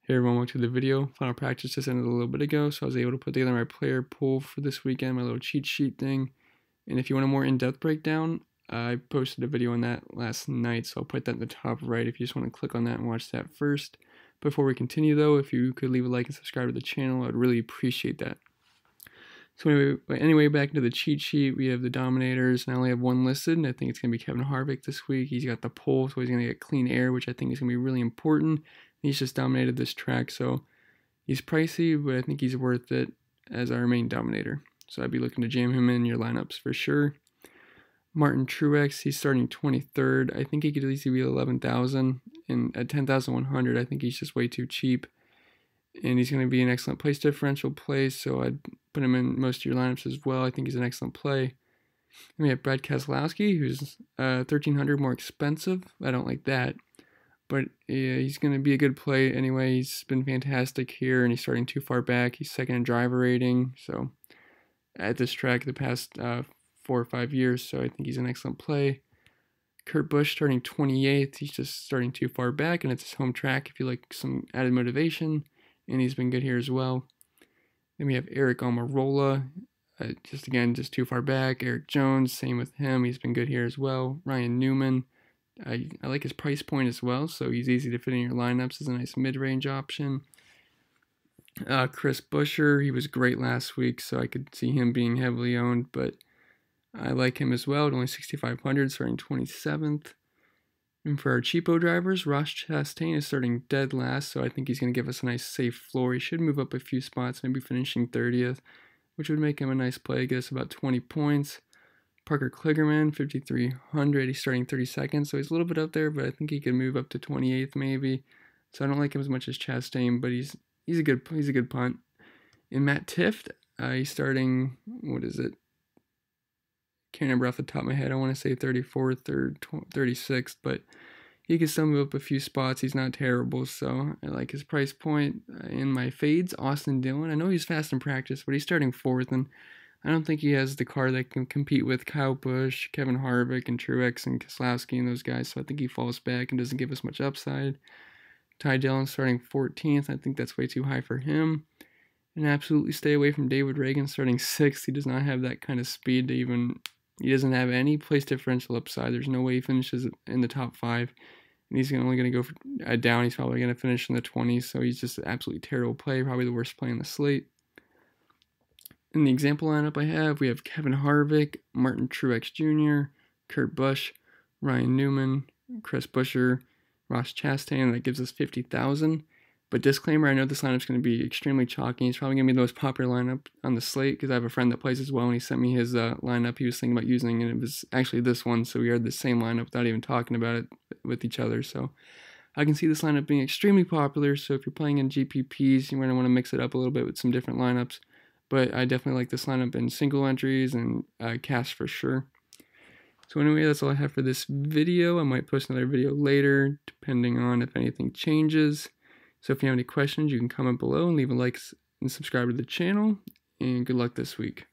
Hey everyone, welcome to the video. Final practice just ended a little bit ago, so I was able to put together my player pool for this weekend, my little cheat sheet thing. And if you want a more in-depth breakdown, I posted a video on that last night, so I'll put that in the top right if you just want to click on that and watch that first. Before we continue though, if you could leave a like and subscribe to the channel, I'd really appreciate that. So anyway, back into the cheat sheet, we have the Dominators, and I only have one listed, and I think it's going to be Kevin Harvick this week. He's got the pole, so he's going to get clean air, which I think is going to be really important. He's just dominated this track, so he's pricey, but I think he's worth it as our main dominator. So I'd be looking to jam him in your lineups for sure. Martin Truex, he's starting 23rd. I think he could at least be 11,000, and at 10,100, I think he's just way too cheap. And he's going to be an excellent place differential play, so I'd put him in most of your lineups as well. I think he's an excellent play. Then we have Brad Keselowski, who's 1,300 more expensive. I don't like that, but yeah, he's going to be a good play anyway. He's been fantastic here, and he's starting too far back. He's second in driver rating, so at this track the past 4 or 5 years, so I think he's an excellent play. Kurt Busch starting 28th. He's just starting too far back, and it's his home track if you like some added motivation. And he's been good here as well. Then we have Eric Almirola, just too far back. Eric Jones, same with him. He's been good here as well. Ryan Newman, I like his price point as well, so he's easy to fit in your lineups as a nice mid-range option. Chris Buescher, he was great last week, so I could see him being heavily owned, but I like him as well at only 6,500, starting 27th. And for our cheapo drivers, Ross Chastain is starting dead last, so I think he's going to give us a nice safe floor. He should move up a few spots, maybe finishing 30th, which would make him a nice play, get us about 20 points. Parker Kligerman, 5,300, he's starting 32nd, so he's a little bit up there, but I think he could move up to 28th maybe. So I don't like him as much as Chastain, but he's a good punt. And Matt Tifft, he's starting, what is it? Can't remember off the top of my head. I want to say 34th or 36th, but he can still move up a few spots. He's not terrible, so I like his price point. In my fades, Austin Dillon. I know he's fast in practice, but he's starting 4th, and I don't think he has the car that can compete with Kyle Busch, Kevin Harvick, and Truex and Keselowski and those guys, so I think he falls back and doesn't give us much upside. Ty Dillon starting 14th. I think that's way too high for him. And absolutely stay away from David Reagan starting 6th. He does not have that kind of speed to even... He doesn't have any place differential upside. There's no way he finishes in the top 5. And he's only going to go down. He's probably going to finish in the 20s. So he's just an absolutely terrible play. Probably the worst play on the slate. In the example lineup I have, we have Kevin Harvick, Martin Truex Jr., Kurt Busch, Ryan Newman, Chris Buescher, Ross Chastain. That gives us 50,000. But disclaimer, I know this lineup's going to be extremely chalky. It's probably going to be the most popular lineup on the slate because I have a friend that plays as well, and he sent me his lineup he was thinking about using, and it was actually this one, so we had the same lineup without even talking about it with each other. So I can see this lineup being extremely popular, so if you're playing in GPPs, you're going to want to mix it up a little bit with some different lineups. But I definitely like this lineup in single entries and cash for sure. So anyway, that's all I have for this video. I might post another video later, depending on if anything changes. So if you have any questions, you can comment below and leave a like and subscribe to the channel. And good luck this week.